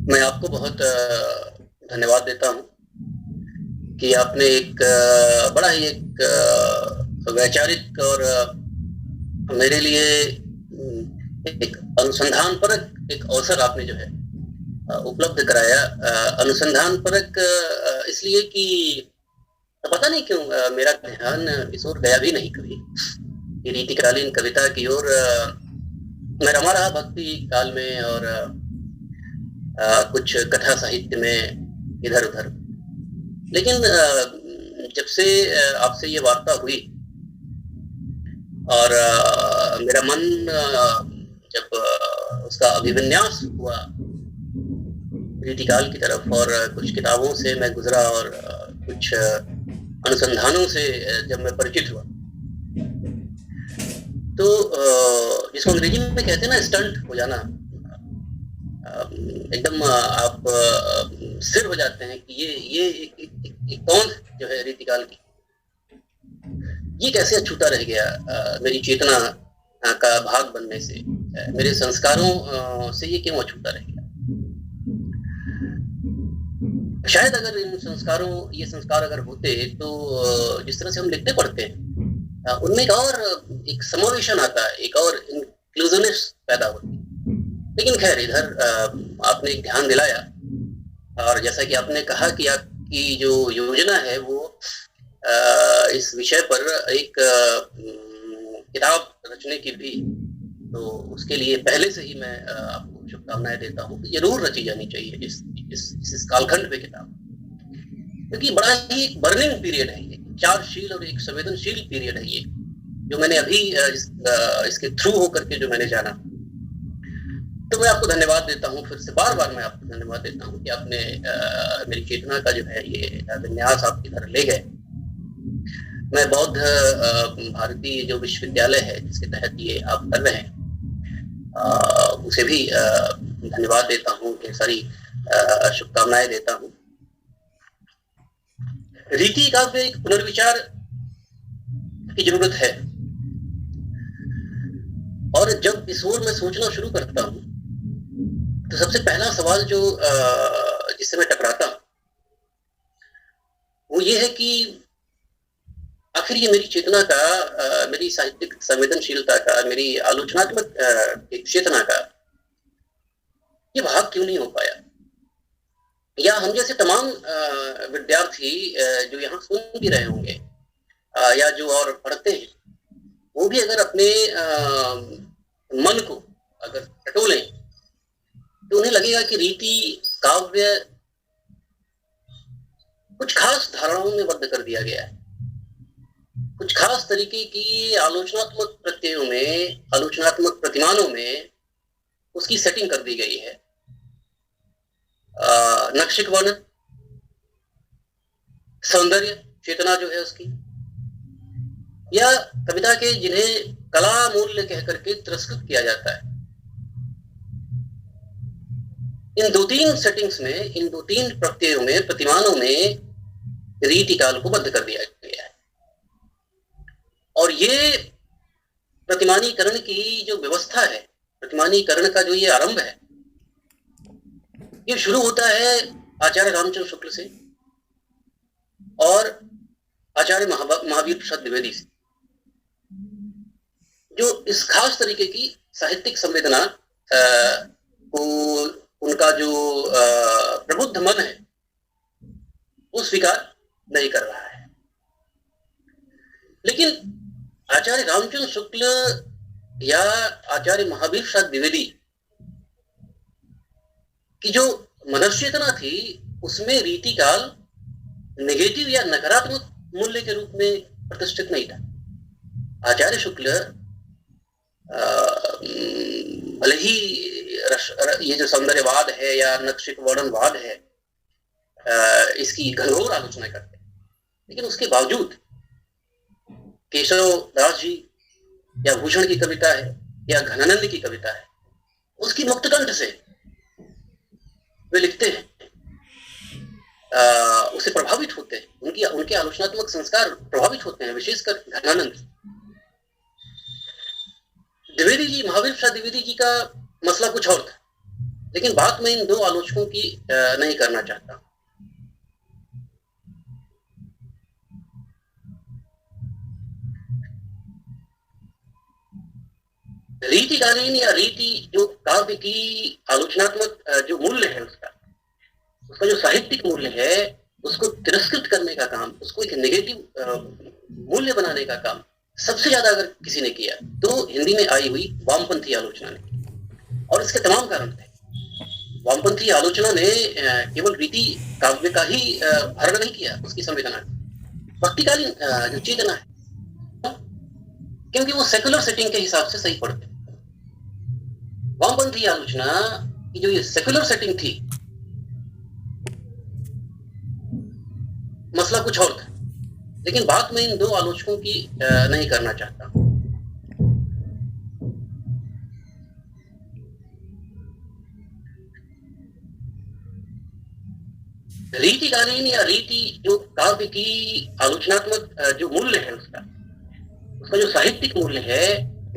मैं आपको बहुत धन्यवाद देता हूँ कि आपने एक बड़ा ही एक वैचारिक और मेरे लिए एक अनुसंधानपरक एक अवसर आपने जो है उपलब्ध कराया। अनुसंधानपरक इसलिए कि पता नहीं क्यों मेरा ध्यान इस ओर गया भी नहीं कभी कि रीतिकालीन कविता की ओर मैं रमा रहा भक्ति काल में और कुछ कथा साहित्य में इधर उधर। लेकिन जब से आपसे ये वार्ता हुई और मेरा मन जब उसका अभिविन्यास हुआ रीतिकाल की तरफ और कुछ किताबों से मैं गुजरा और कुछ अनुसंधानों से जब मैं परिचित हुआ तो जिसको अंग्रेजी में कहते हैं ना स्टंट हो जाना, एकदम आप स्थिर हो जाते हैं कि ये कौन जो है रीतिकाल की, ये कैसे अछूता रह गया मेरी चेतना का भाग बनने से, मेरे संस्कारों से ये क्यों अछूता रह गया। शायद अगर ये संस्कार अगर होते तो जिस तरह से हम लिखते पढ़ते हैं उनमें एक समावेशन आता है, एक और इंक्लूसिवनेस पैदा होती है। लेकिन खैर इधर आपने एक ध्यान दिलाया और जैसा कि आपने कहा कि आपकी जो योजना है वो इस विषय पर एक किताब रचने की भी, तो उसके लिए पहले से ही मैं आपको शुभकामनाएं देता हूँ कि जरूर रची जानी चाहिए इस कालखंड पे किताब, क्योंकि बड़ा ही एक बर्निंग पीरियड है, ये विचारशील और एक संवेदनशील पीरियड है ये, जो मैंने अभी इसके थ्रू होकर के जो मैंने जाना। तो मैं आपको धन्यवाद देता हूँ, फिर से बार बार मैं आपको धन्यवाद देता हूँ कि आपने मेरी चेतना का जो है ये विन्यास आप इधर ले गए। मैं बौद्ध भारतीय जो विश्वविद्यालय है जिसके तहत ये आप कर रहे हैं उसे भी धन्यवाद देता हूँ, ढेर सारी शुभकामनाएं देता हूँ। रीति काव्य एक पुनर्विचार की जरूरत है और जब इस ओर मैं सोचना शुरू करता हूँ तो सबसे पहला सवाल जो जिससे मैं टकराता हूँ वो ये है कि आखिर ये मेरी चेतना का, मेरी साहित्यिक संवेदनशीलता का, मेरी आलोचनात्मक चेतना का ये भाग क्यों नहीं हो पाया, या हम जैसे तमाम विद्यार्थी जो यहाँ सुन भी रहे होंगे या जो और पढ़ते हैं वो भी अगर अपने मन को अगर टटोलें तो उन्हें लगेगा कि रीति काव्य कुछ खास धारणाओं में बद्ध कर दिया गया है, कुछ खास तरीके की आलोचनात्मक प्रत्ययों में, आलोचनात्मक प्रतिमानों में उसकी सेटिंग कर दी गई है। नक्षिक वर्णन, सौंदर्य चेतना जो है उसकी, या कविता के जिन्हें कला मूल्य कह करके तिरस्कृत किया जाता है, इन दो तीन सेटिंग्स में, इन दो तीन प्रत्ययों में, प्रतिमानों में रीतिकाल को बद्ध कर दिया गया है। और ये प्रतिमानीकरण की जो व्यवस्था है, प्रतिमानीकरण का जो ये आरंभ है, ये शुरू होता है आचार्य रामचंद्र शुक्ल से और आचार्य महावीर प्रसाद द्विवेदी से, जो इस खास तरीके की साहित्यिक संवेदना को, उनका जो प्रबुद्ध मन है वो स्वीकार नहीं कर रहा है। लेकिन आचार्य रामचंद्र शुक्ल या आचार्य महावीर प्रसाद द्विवेदी की जो मनश्चेतना थी उसमें रीतिकाल नेगेटिव या नकारात्मक मूल्य के रूप में प्रतिष्ठित नहीं था। आचार्य शुक्ल भले ही ये जो सौंदर्यवाद है या नक्षिक वर्णनवाद है इसकी घनघोर आलोचना करते हैं, लेकिन उसके बावजूद केशव दास जी या भूषण की कविता है या घनानंद की कविता है, उसकी मुक्तकंठ से वे लिखते हैं, उससे प्रभावित होते हैं, उनके आलोचनात्मक संस्कार प्रभावित होते हैं, विशेषकर घनानंद। द्विवेदी जी, महावीर प्रसाद द्विवेदी जी का मसला कुछ और था। लेकिन बात मैं इन दो आलोचकों की नहीं करना चाहता। रीतिकालीन या रीति जो काव्य की आलोचनात्मक जो मूल्य है उसका उसका जो साहित्यिक मूल्य है उसको तिरस्कृत करने का काम, उसको एक नेगेटिव मूल्य बनाने का काम सबसे ज्यादा अगर किसी ने किया तो हिंदी में आई हुई वामपंथी आलोचना ने, और इसके तमाम कारण थे। वामपंथी आलोचना ने केवल रीति काव्य का ही हरण नहीं किया, उसकी संवेदना भक्तिकालीन जो चेतना है, क्योंकि वो सेकुलर सेटिंग के हिसाब से सही पड़ते। वामपंथी आलोचना की जो ये सेकुलर सेटिंग थी, मसला कुछ और था। लेकिन बात मैं इन दो आलोचकों की नहीं करना चाहता। रीतिकालीन या रीति जो काव्य की आलोचनात्मक जो मूल्य है उसका उसका जो साहित्यिक मूल्य है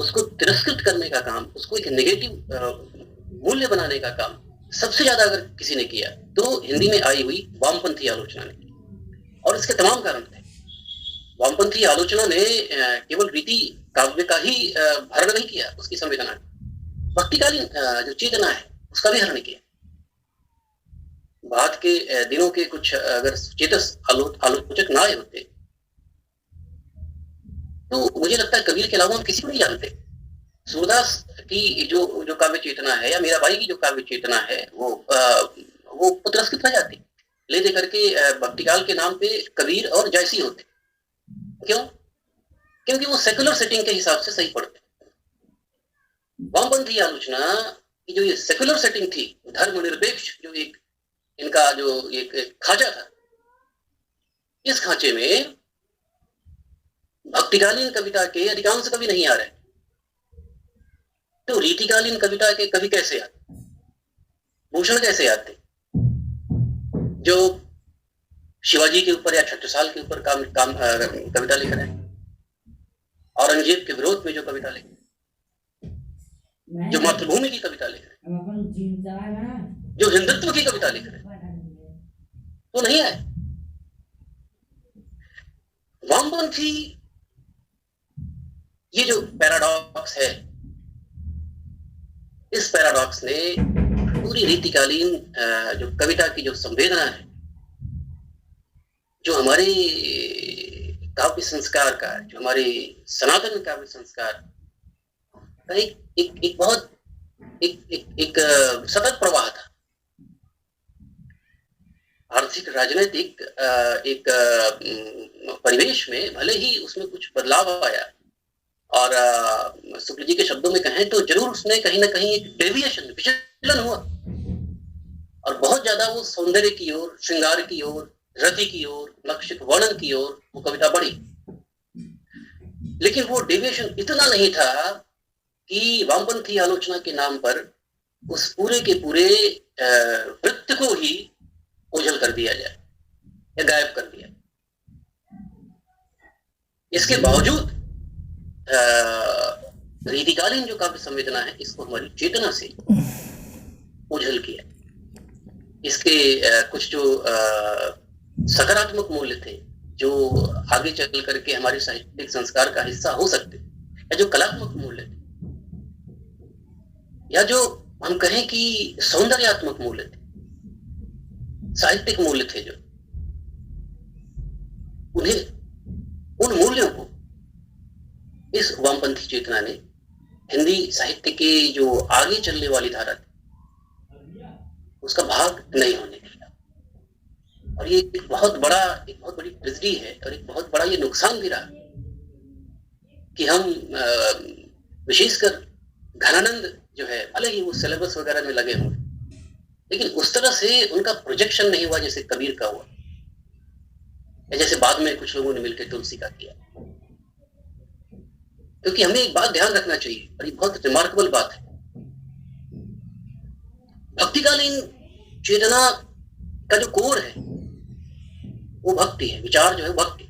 उसको तिरस्कृत करने का काम, उसको एक नेगेटिव मूल्य बनाने का काम सबसे ज्यादा अगर किसी ने किया तो हिंदी में आई हुई वामपंथी आलोचना ने, और इसके तमाम कारण थे। वामपंथी आलोचना ने केवल रीति काव्य का ही हरण नहीं किया, उसकी संवेदना भक्तिकालीन जो चेतना है उसका भी हरण किया। बाद के दिनों के कुछ अगर चेतस आलोचक ना आए होते तो मुझे लगता है कबीर के अलावा हम किसी को नहीं जानते। सूरदास की जो काव्य चेतना है या मीराबाई की जो काव्य चेतना है वो पुरस्कृत रह जाती, ले दे करके भक्तिकाल के नाम पे कबीर और जैसी होते। क्यों? क्योंकि वो सेकुलर सेटिंग के हिसाब से सही पड़ते। वामपंथी आलोचना की जो ये सेकुलर सेटिंग थी, धर्मनिरपेक्ष जो एक इनका जो एक खांचा था, इस खांचे में भक्तिकालीन कविता के अधिकांश कवि नहीं आ रहे, तो रीतिकालीन कविता के कवि कैसे आते? भूषण कैसे आते, जो शिवाजी के ऊपर या छत्रसाल के ऊपर कविता लिख रहे हैं, औरंगजेब के विरोध में जो कविता लिख रहे हैं, जो मातृभूमि की कविता लिख रहे हैं, जो हिंदुत्व की कविता लिख रहे हैं, तो नहीं है। वामपंथी ये जो पैराडॉक्स है, इस पैराडॉक्स ने पूरी रीतिकालीन जो कविता की जो संवेदना है, जो हमारे काव्य संस्कार का, जो हमारे सनातन काव्य संस्कार का एक बहुत एक सतत प्रवाह था। आर्थिक राजनीतिक एक परिवेश में भले ही उसमें कुछ बदलाव आया, और शुक्ल जी के शब्दों में कहें तो जरूर उसने कहीं ना कहीं एक डेविएशन, विचलन हुआ, और बहुत ज्यादा वो सौंदर्य की ओर, श्रृंगार की ओर, रति की ओर, लक्षित वर्णन की ओर वो कविता बढ़ी। लेकिन वो डेविएशन इतना नहीं था कि वामपंथी आलोचना के नाम पर उस पूरे के पूरे वृत्त को ही ओझल कर दिया जाए या गायब कर दिया। इसके बावजूद रीतिकालीन जो काव्य संवेदना है, इसको हमारी चेतना से ओझल किया। इसके कुछ जो सकारात्मक मूल्य थे, जो आगे चल करके हमारे साहित्यिक संस्कार का हिस्सा हो सकते, या जो कलात्मक मूल्य थे, या जो हम कहें कि सौंदर्यात्मक मूल्य थे, साहित्यिक मूल्य थे, जो उन मूल्यों को इस वामपंथी चेतना ने हिंदी साहित्य के जो आगे चलने वाली धारा थी उसका भाग नहीं होने दिया। और ये एक बहुत बड़ी ट्रेजेडी है, और एक बहुत बड़ा ये नुकसान भी रहा कि हम विशेषकर घनानंद जो है, भले ही वो सिलेबस वगैरह में लगे हों, लेकिन उस तरह से उनका प्रोजेक्शन नहीं हुआ जैसे कबीर का हुआ, या जैसे बाद में कुछ लोगों ने मिलकर तुलसी का किया। क्योंकि हमें एक बात ध्यान रखना चाहिए, और ये बहुत रिमार्केबल बात है, भक्तिकालीन चेतना का जो कोर है वो भक्ति है, विचार जो है भक्ति,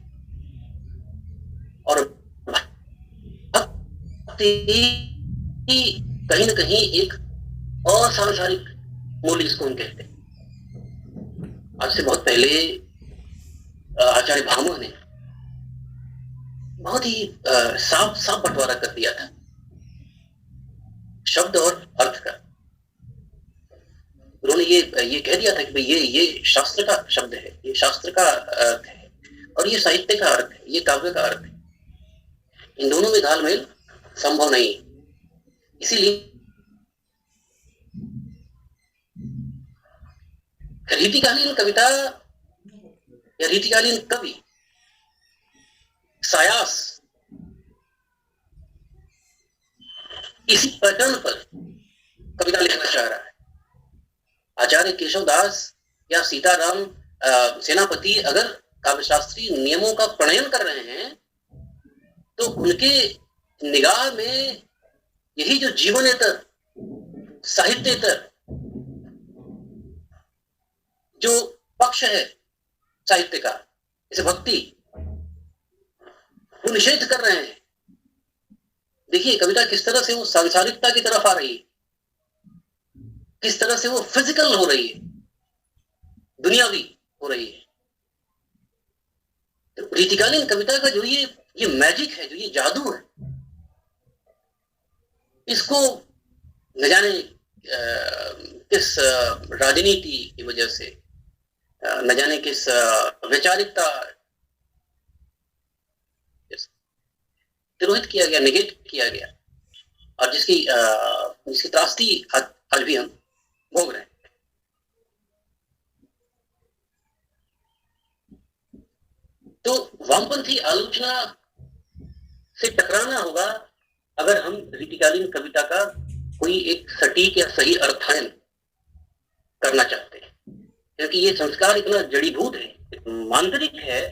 और भक्ति कहीं ना कहीं एक असांसारिक मूल इसको हम कहते हैं। आज से बहुत पहले आचार्य भामह ने बहुत ही साफ साफ बंटवारा कर दिया था शब्द और अर्थ का। उन्होंने ये कह दिया था कि भाई ये शास्त्र का शब्द है, ये शास्त्र का अर्थ है, और ये साहित्य का अर्थ है, ये काव्य का अर्थ है। इन दोनों में घालमेल संभव नहीं। इसीलिए रीतिकालीन कविता या रीतिकालीन कवि सायास इसी पैटर्न पर कविता लिखना चाह रहा है। आचार्य केशवदास या सीताराम सेनापति अगर काव्यशास्त्रीय नियमों का प्रणयन कर रहे हैं तो उनके निगाह में यही जो जीवनेतर, साहित्येतर जो पक्ष है साहित्य का, जैसे भक्ति, वो निषेध कर रहे हैं। देखिए कविता किस तरह से वो सांसारिकता की तरफ आ रही है, किस तरह से वो फिजिकल हो रही है, दुनियावी हो रही है। तो रीतिकालीन कविता का जो ये मैजिक है, जो ये जादू है, इसको न जाने किस राजनीति की वजह से, न जाने किस वैचारिकता तिरोहित किया गया, निगेट किया गया, और जिसकी त्रासदी आज भी हम भोग रहे हैं। तो वामपंथी आलोचना से टकराना होगा अगर हम रीतिकालीन कविता का कोई एक सटीक या सही अर्थायन करना चाहते हैं, क्योंकि ये संस्कार इतना जड़ीभूत है, मांतरिक है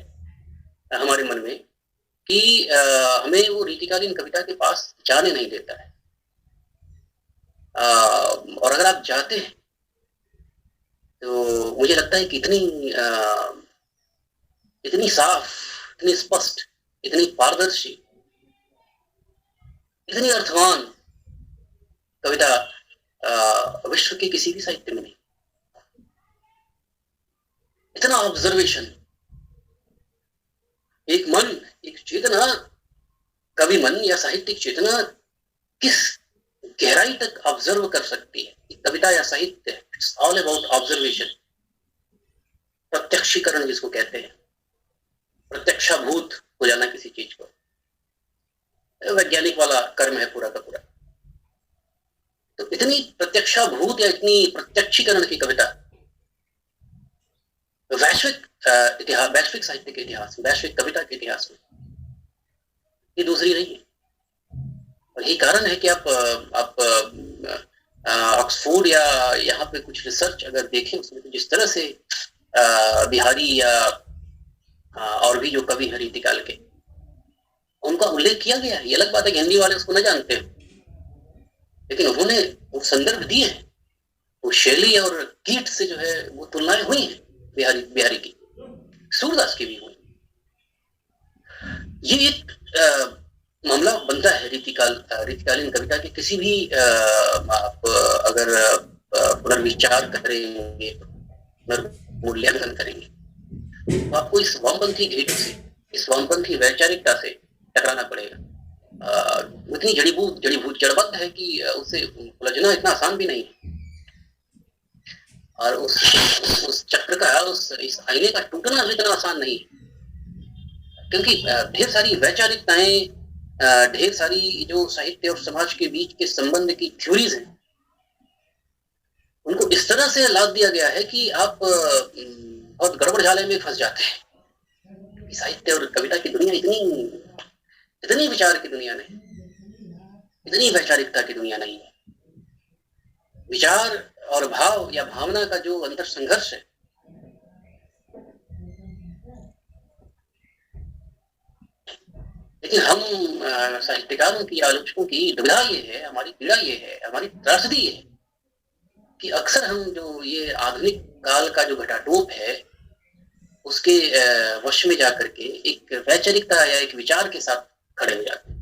हमारे मन में कि हमें वो रीतिकालीन कविता के पास जाने नहीं देता है। और अगर आप जाते हैं तो मुझे लगता है कि इतनी साफ, इतनी स्पष्ट, इतनी पारदर्शी, इतनी अर्थवान कविता विश्व के किसी भी साहित्य में नहीं। इतना ऑब्जर्वेशन, एक मन, एक चेतना, कवि मन या साहित्यिक चेतना किस गहराई तक ऑब्जर्व कर सकती है। कविता या साहित्य, इट्स ऑल अबाउट ऑब्जर्वेशन, प्रत्यक्षीकरण जिसको कहते हैं, प्रत्यक्षाभूत हो जाना किसी चीज को, वैज्ञानिक वाला कर्म है पूरा का पूरा। तो इतनी प्रत्यक्षाभूत या इतनी प्रत्यक्षीकरण की कविता वैश्विक इतिहास, वैश्विक साहित्य के इतिहास, वैश्विक कविता के इतिहास में ये दूसरी नहीं है। और यही कारण है कि आप ऑक्सफोर्ड या यहाँ पे कुछ रिसर्च अगर देखें उसमें, तो जिस तरह से बिहारी या और भी जो कवि हैं रीतिकाल के, उनका उल्लेख किया गया है। ये अलग बात है कि हिंदी वाले उसको न जानते हैं, लेकिन उन्होंने वो संदर्भ दिए हैं, वो शैली और कीट से जो है वो तुलनाएं हुई हैं बिहारी की, सूरदास की भी हुई। ये एक मामला बनता है रीतिकालीन कविता के किसी भी आप अगर पुनर्विचार करेंगे, पुनर्मूल्यांकन करेंगे, तो आपको इस वामपंथी घेटों से, इस वामपंथी वैचारिकता से टकराना पड़ेगा। इतनी जड़ीभूत जड़बद्ध है कि उसे उलझना इतना आसान भी नहीं है। और उस चक्र का, इस आईने का टूटना भी इतना आसान नहीं है, क्योंकि ढेर सारी वैचारिकताएं, ढेर सारी जो साहित्य और समाज के बीच के संबंध की थ्योरीज हैं, उनको इस तरह से लाद दिया गया है कि आप बहुत गड़बड़ जाले में फंस जाते हैं। साहित्य और कविता की दुनिया इतनी विचार की दुनिया नहीं, इतनी वैचारिकता की दुनिया नहीं है। विचार और भाव या भावना का जो अंतर संघर्ष है, लेकिन हम साहित्यकारों की, आलोचकों की दुविधा ये है, हमारी पीड़ा ये है, हमारी त्रासदी ये है कि अक्सर हम जो ये आधुनिक काल का जो घटाटोप है उसके वश में जाकर के एक वैचारिकता या एक विचार के साथ खड़े हो जाते हैं,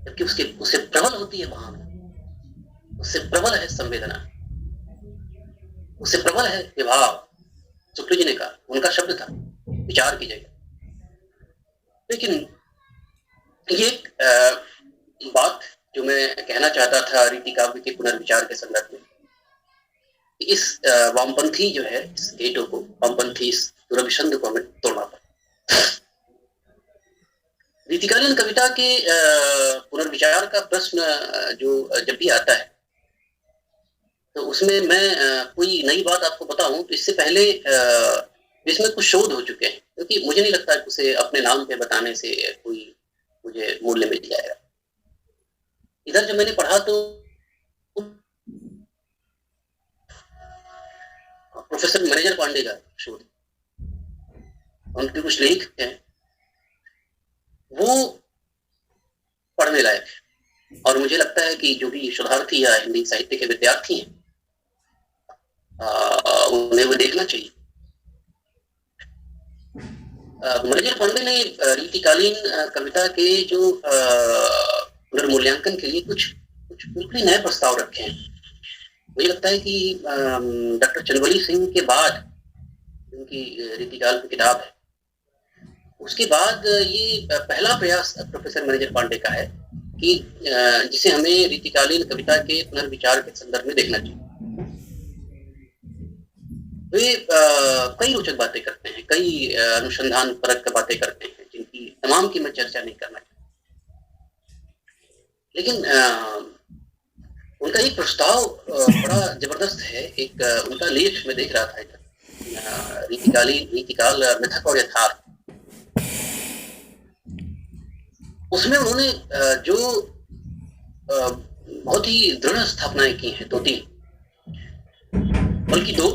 जबकि उससे प्रबल होती है भावना, उससे प्रबल है संवेदना, उससे प्रबल है विभाव। शुक्ल जी ने कहा, उनका शब्द था, विचार की जगह। लेकिन ये बात जो मैं कहना चाहता था रीति काव्य के पुनर्विचार के संदर्भ में, इस वामपंथी जो है, इस गेटो को, वामपंथी इस दुरभिसंध को हमें तोड़ना पड़ा। रीतिकालीन कविता के पुनर्विचार का प्रश्न जो जब भी आता है, तो उसमें मैं कोई नई बात आपको बताऊं तो इससे पहले इसमें कुछ शोध हो चुके हैं, क्योंकि मुझे नहीं लगता कि उसे अपने नाम पे बताने से कोई मुझे मूल्य मिल जाएगा। इधर जब मैंने पढ़ा तो प्रोफेसर मैनेजर पांडे का शोध, उनके कुछ लेख हैं, वो पढ़ने लायक है। और मुझे लगता है कि जो भी शोधार्थी या हिंदी साहित्य के विद्यार्थी हैं, उन्हें वो देखना चाहिए। मैनेजर पांडे ने रीतिकालीन कविता के जो पुनर्मूल्यांकन के लिए कुछ बिल्कुल नए प्रस्ताव रखे हैं। मुझे लगता है कि डॉक्टर चंदवली सिंह के बाद उनकी रीतिकाल की किताब है, उसके बाद ये पहला प्रयास प्रोफेसर मैनेजर पांडे का है कि जिसे हमें रीतिकालीन कविता के पुनर्विचार के संदर्भ में देखना चाहिए। वे कई रोचक बातें करते हैं, कई अनुसंधान परक बातें करते हैं, जिनकी तमाम की मैं चर्चा नहीं करना चाहता। लेकिन उनका एक प्रस्ताव बड़ा जबरदस्त है। एक उनका लेख मैं देख रहा था इधर, रीतिकाल मिथक और यथार्थ। उसमें उन्होंने जो बहुत ही दृढ़ स्थापनाएं की हैं, 2-3 बल्कि 2।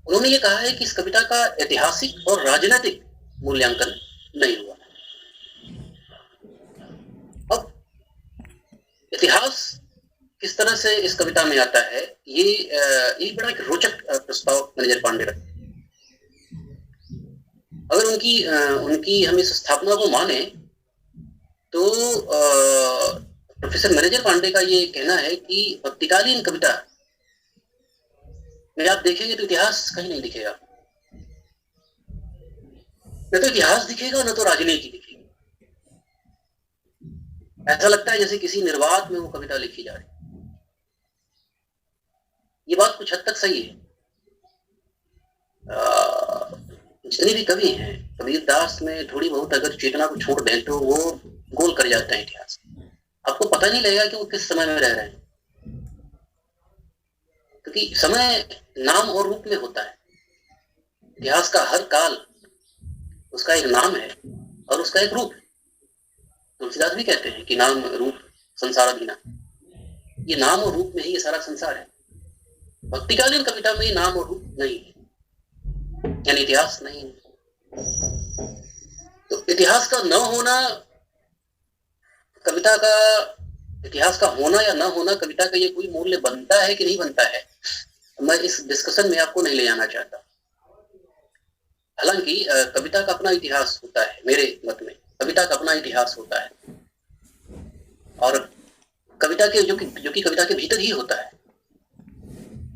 उन्होंने ये कहा है कि इस कविता का ऐतिहासिक और राजनीतिक मूल्यांकन नहीं हुआ। अब इतिहास किस तरह से इस कविता में आता है, ये बड़ा एक रोचक प्रस्ताव मैनेजर पांडे रखते हैं। अगर उनकी हम इस स्थापना को माने तो प्रोफेसर मैनेजर पांडे का ये कहना है कि भक्तिकालीन कविता में आप देखेंगे तो इतिहास कहीं नहीं दिखेगा, न तो इतिहास दिखेगा न तो राजनीति दिखेगी। ऐसा लगता है जैसे किसी निर्वात में वो कविता लिखी जा रही। ये बात कुछ हद तक सही है। जितने भी कवि हैं, कबीर दास में थोड़ी बहुत अगर चेतना को छोड़ दें तो वो गोल कर जाते हैं इतिहास। आपको पता नहीं लगेगा कि वो किस समय में रह रहे हैं, क्योंकि समय नाम और रूप में होता है। इतिहास का हर काल उसका एक नाम है और उसका एक रूप है। तुलसीदास भी कहते हैं कि नाम रूप संसार अधीना। ये नाम और रूप में ही ये सारा संसार है। भक्तिकालीन कविता में नाम और रूप नहीं है, यानी इतिहास नहीं है। तो इतिहास का न होना, कविता का इतिहास का होना या न होना, कविता का ये कोई मूल्य बनता है कि नहीं बनता है, मैं इस डिस्कशन में आपको नहीं ले जाना चाहता। हालांकि कविता का अपना इतिहास होता है, मेरे मत में कविता का अपना इतिहास होता है, और कविता के जो कि कविता के भीतर ही होता है।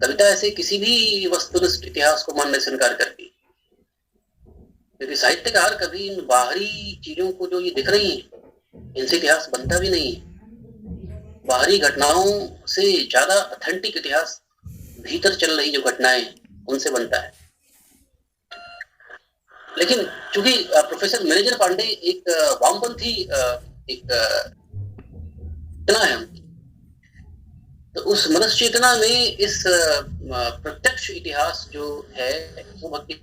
कविता ऐसे किसी भी वस्तुनिष्ठ इतिहास को मानने से इनकार करती, क्योंकि साहित्यकार कभी इन बाहरी चीजों को जो ये दिख रही हैं, इनसे इतिहास बनता भी नहीं है। बाहरी घटनाओं से ज्यादा ऑथेंटिक इतिहास भीतर चल रही जो घटनाएं उनसे बनता है। लेकिन चूंकि प्रोफेसर मैनेजर पांडे एक वामपंथी एक चेतना है उनकी, तो उस मनस चेतना में इस प्रत्यक्ष इतिहास जो है वो भक्ति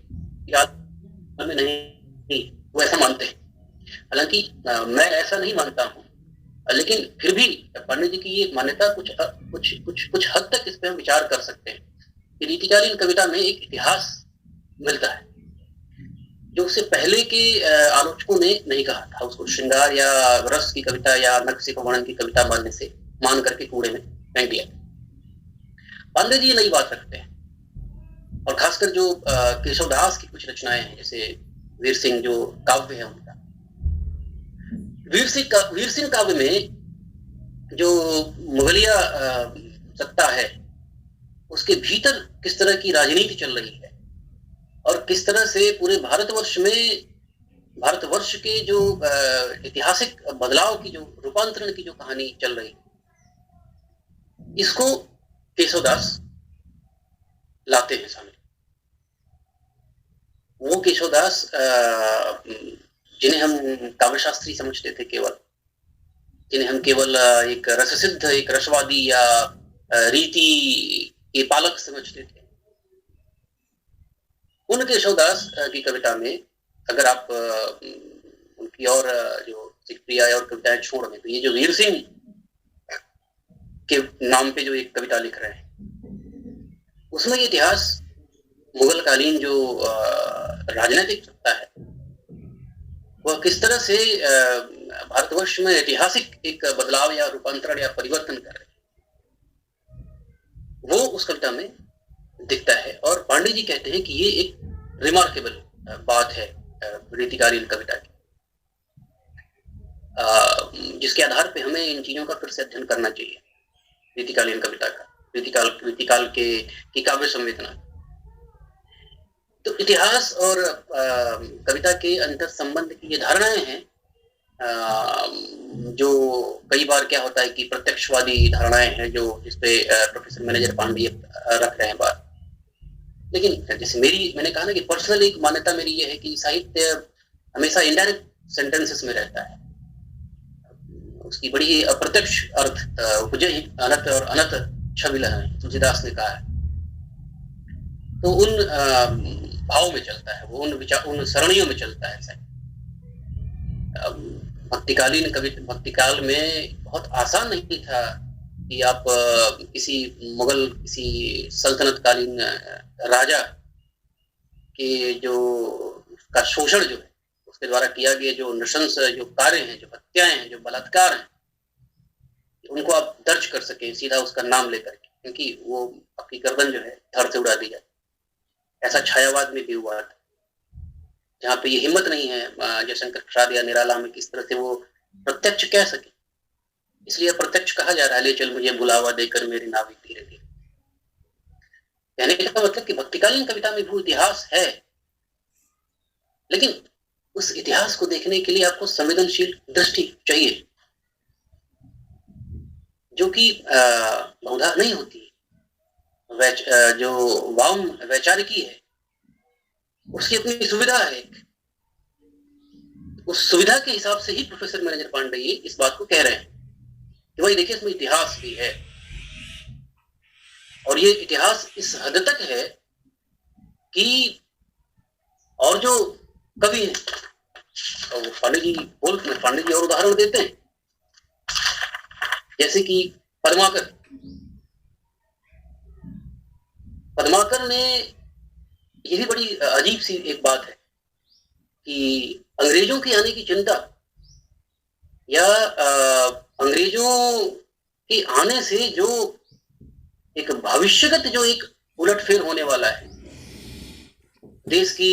में नहीं, वो ऐसा मानते हैं। हालांकि मैं ऐसा नहीं मानता हूँ, लेकिन फिर भी पंडित जी की ये मान्यता कुछ हद तक इस पे हम विचार कर सकते हैं कि रीतिकालीन कविता में एक इतिहास मिलता है जो उससे पहले के आलोचकों ने नहीं कहा था। उसको श्रृंगार या रस की कविता या नक्शे वर्णन की कविता मान करके कूड़े में फेंक दिया। पांडे जी ये नई बात रखते हैं, और खासकर जो केशवदास की कुछ रचनाएं हैं, जैसे वीर सिंह जो काव्य है उनका, वीर सिंह काव्य में जो मुगलिया सत्ता है उसके भीतर किस तरह की राजनीति चल रही है और किस तरह से पूरे भारतवर्ष के जो ऐतिहासिक बदलाव की जो रूपांतरण की जो कहानी चल रही है, इसको केशवदास लाते हैं सामने। वो केशवदास जिन्हें हम काव्यशास्त्री समझते थे केवल, जिन्हें हम केवल एक रससिद्ध, एक रसवादी या रीति के पालक समझते थे, उन केशवदास की कविता में अगर आप उनकी और जो प्रिया और कविताएं छोड़ दें, तो ये जो वीर सिंह के नाम पे जो एक कविता लिख रहे हैं, उसमें ये इतिहास मुगल कालीन जो राजनीतिक सत्ता है वह किस तरह से भारतवर्ष में ऐतिहासिक एक बदलाव या रूपांतरण या परिवर्तन कर रहे हैं, वो उस कविता में दिखता है। और पांडे जी कहते हैं कि ये एक रिमार्केबल बात है रीतिकालीन कविता की, जिसके आधार पे हमें इन चीजों का फिर से अध्ययन करना चाहिए, रीतिकालीन कविता का, रीतिकाल की काव्य संवेदना। तो इतिहास और कविता के अंतर संबंध की ये धारणाएं हैं, जो कई बार क्या होता है कि प्रत्यक्षवादी धारणाएं हैं जो जिसपे प्रोफेसर मैनेजर पांडे रख रहे हैं बात। लेकिन जैसे मैंने कहा ना कि पर्सनल एक मान्यता मेरी ये है कि साहित्य हमेशा इनडायरेक्ट सेंटेंसेस में रहता है, उसकी बड़ी अप्रत्यक्ष अर्थ उपजे अनत और अनत छविल है, तुलसीदास ने कहा है। तो उन भाव में चलता है, वो उन सरणियों में चलता है। भक्तिकाल में बहुत आसान नहीं था कि आप किसी सल्तनतकालीन राजा के जो का शोषण जो है, उसके द्वारा किया गया जो नृशंस जो कार्य हैं, जो हत्याएं हैं, जो बलात्कार हैं, उनको आप दर्ज कर सके सीधा उसका नाम लेकर के, क्योंकि वो आपकी गर्दन जो है धड़ से उड़ा दी जाती। ऐसा छायावाद में भी हुआ था, जहाँ पे ये हिम्मत नहीं है जयशंकर प्रसाद या निराला में किस तरह से वो प्रत्यक्ष कह सके, इसलिए प्रत्यक्ष कहा जा रहा है, ले चल मुझे बुलावा देकर मेरी नाविक धीरे धीरे। कहने का मतलब कि भक्तिकालीन कविता में भी इतिहास है, लेकिन उस इतिहास को देखने के लिए आपको संवेदनशील दृष्टि चाहिए, जो कि बहुधा नहीं होती। जो वाम वैचारिकी है उसकी अपनी सुविधा है, उस सुविधा के हिसाब से ही प्रोफेसर मैनेजर पांडे ये इस बात को कह रहे हैं कि भाई देखिए इसमें इतिहास भी है, और ये इतिहास इस हद तक है कि और जो कवि हैं और पांडे जी और उदाहरण देते हैं, जैसे कि पद्माकर ने, ये भी बड़ी अजीब सी एक बात है कि अंग्रेजों के आने की चिंता या अंग्रेजों के आने से जो एक भविष्यगत जो एक उलटफेर होने वाला है देश की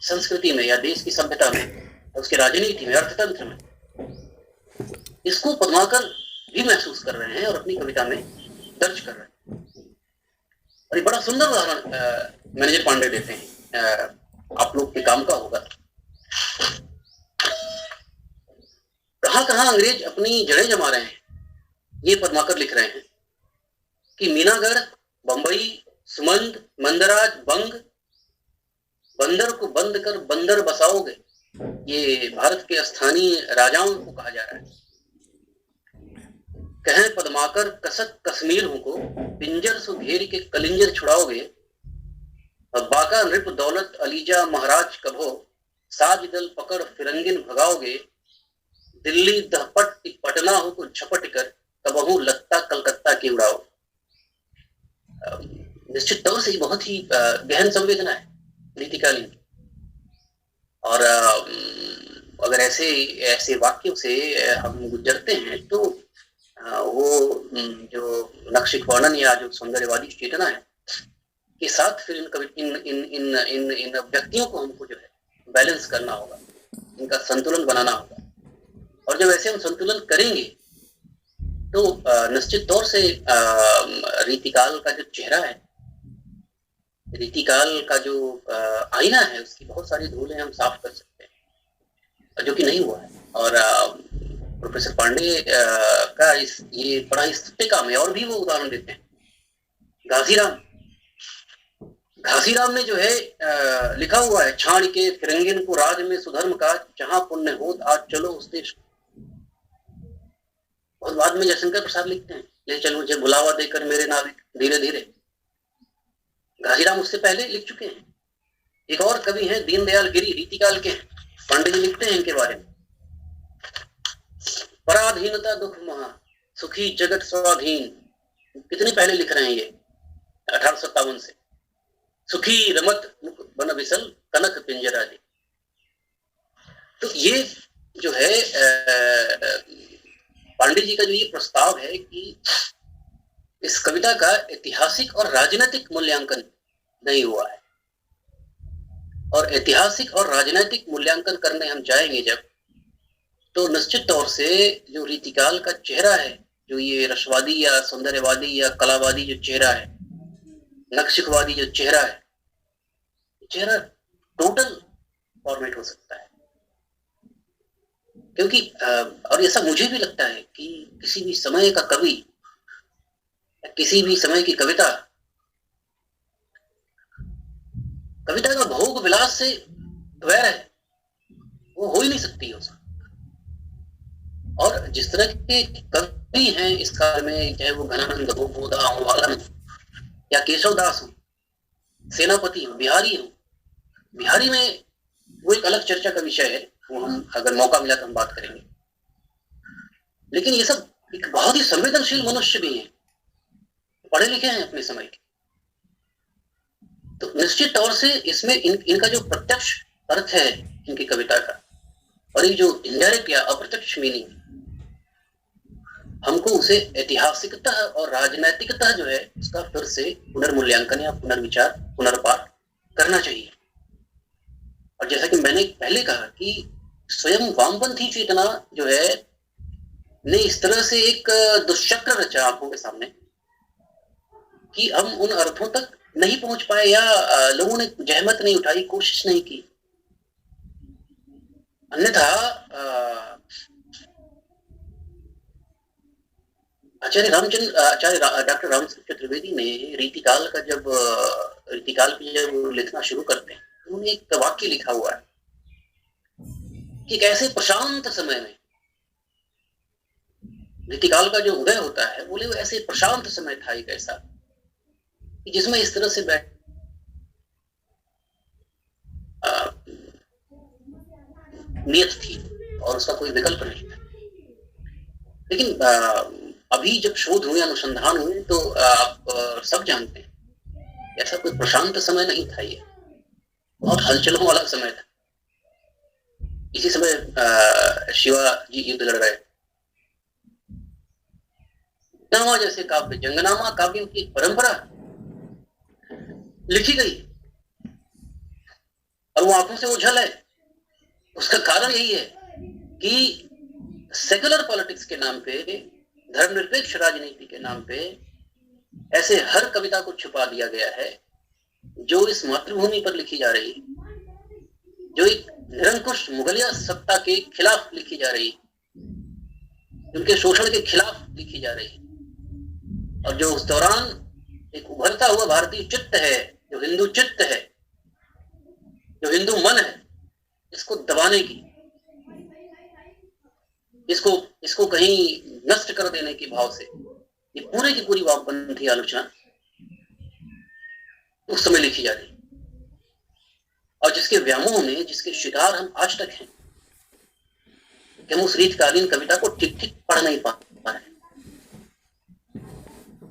संस्कृति में या देश की सभ्यता में, उसकी राजनीति में, अर्थतंत्र में, इसको पद्माकर भी महसूस कर रहे हैं और अपनी कविता में दर्ज कर रहे हैं। और ये बड़ा सुंदर उदाहरण मैनेजर पांडे देते हैं, आप लोग के काम का होगा। कहां अंग्रेज अपनी जड़ें जमा रहे हैं, ये पद्माकर लिख रहे हैं कि मीनागढ़, बंबई, सुमंद, मंदराज, बंग, बंदर को बंद कर बंदर बसाओगे, ये भारत के स्थानीय राजाओं को कहा जा रहा है। कहें पद्माकर कसक कश्मीर हूं को, पिंजर सो घेर के कलिंजर छुड़ाओगे, बाका नृप दौलत अलीजा महाराज कभो, साज दल पकड़ फिरंगिन भगाओगे, दिल्ली दहपट पटना हो को झपट कर, कबहू लत्ता कलकत्ता की उड़ाओ। निश्चित तौर से बहुत ही गहन संवेदना है रीतिकालीन, और अगर ऐसे वाक्यों से हम गुजरते हैं तो वो जो नक्शिक वर्णन या जो सौंदर्यवादी चेतना है के साथ फिर इन व्यक्तियों को हमको जो है बैलेंस करना होगा, इनका संतुलन बनाना होगा। और जब ऐसे हम संतुलन करेंगे तो निश्चित तौर से रीतिकाल का जो चेहरा है रीतिकाल का जो आईना है उसकी बहुत सारी धूलें हम साफ कर सकते हैं, जो कि नहीं हुआ है। और प्रोफेसर पांडे का ये बड़ा स्तुत्य काम है। और भी वो उदाहरण देते हैं। घासीराम ने जो है लिखा हुआ है, छाण के फिरंगिन को राज में सुधर्म का, जहां पुण्य होत आज चलो उस देश। बहुत बाद में जयशंकर प्रसाद लिखते हैं, ले चलो मुझे बुलावा देकर मेरे नाविक धीरे धीरे। घासीराम उससे पहले लिख चुके हैं। एक और कवि हैं दीनदयाल गिरी, रीतिकाल के। पांडे जी लिखते हैं इनके बारे में, पराधीनता दुख महा, सुखी जगत स्वाधीन। कितने पहले लिख रहे हैं ये, 1857 से। सुखी रमत मुख बन विसल, कनक पिंजरा जी। तो ये जो है पांडे जी का जो ये प्रस्ताव है कि इस कविता का ऐतिहासिक और राजनीतिक मूल्यांकन नहीं हुआ है, और ऐतिहासिक और राजनीतिक मूल्यांकन करने हम जाएंगे जब, तो निश्चित तौर से जो रीतिकाल का चेहरा है, जो ये रसवादी या सौंदर्यवादी या कलावादी जो चेहरा है, नक्शवादी जो चेहरा है, चेहरा टोटल फॉर्मेट हो सकता है। क्योंकि और ऐसा मुझे भी लगता है कि किसी भी समय का कवि, किसी भी समय की कविता का भोग विलास से वैर है, वो हो ही नहीं सकती है उसमें। और जिस तरह के कवि हैं इस काल में, चाहे वो घनानंद हो, गोदा हो, आलम या केशव दास हो, सेनापति हो, बिहारी हो, बिहारी में वो एक अलग चर्चा का विषय है, वो हम अगर मौका मिला तो हम बात करेंगे। लेकिन ये सब एक बहुत ही संवेदनशील मनुष्य भी हैं, पढ़े लिखे हैं अपने समय के। तो निश्चित तौर से इसमें इनका जो प्रत्यक्ष अर्थ है इनकी कविता का, और एक जो इनडायरेक्ट या अप्रत्यक्ष मीनिंग, हमको उसे ऐतिहासिकता और राजनैतिकता जो है उसका फिर से पुनर्मूल्यांकन या पुनर्विचार, पुनर्पाठ करना चाहिए। और जैसा कि मैंने पहले कहा कि स्वयं वामपंथी चेतना जो है ने इस तरह से एक दुष्चक्र रचा आंखों के सामने कि हम उन अर्थों तक नहीं पहुंच पाए, या लोगों ने जहमत नहीं उठाई, कोशिश नहीं की। अन्यथा आचार्य डॉक्टर रामचंद्र त्रिवेदी ने रीतिकाल पे जब लिखना शुरू करते हैं, उन्होंने एक वाक्य लिखा हुआ है कि कैसे प्रशांत समय में रीतिकाल का जो उदय होता है, बोले वो ऐसे प्रशांत समय था एक ऐसा कि जिसमें इस तरह से नियत थी और उसका कोई विकल्प नहीं था। लेकिन अभी जब शोध हुए, अनुसंधान हुए, तो आप सब जानते हैं ऐसा कोई प्रशांत समय नहीं था, ये बहुत हलचलों वाला समय था। इसी समय शिवाजी युद्ध लड़ रहे। जंगनामा जैसे काव्य, जंगनामा काव्यों की परंपरा लिखी गई और वो आंखों से ओझल है। उसका कारण यही है कि सेकुलर पॉलिटिक्स के नाम पे, धर्मनिरपेक्ष राजनीति के नाम पे ऐसे हर कविता को छुपा दिया गया है जो इस मातृभूमि पर लिखी जा रही है, जो एक निरंकुश मुगलिया सत्ता के खिलाफ लिखी जा रही, उनके शोषण के खिलाफ लिखी जा रही, और जो उस दौरान एक उभरता हुआ भारतीय चित्त है, जो हिंदू चित्त है, जो हिंदू मन है, इसको दबाने की, इसको कहीं नष्ट कर देने के भाव से ये पूरे की पूरी वामपंथी आलोचना उस समय लिखी जा रही, और जिसके व्यामोह में, जिसके शिकार हम आज तक हैं, कि हम उस रीतकालीन कविता को ठीक ठीक पढ़ नहीं पा रहे।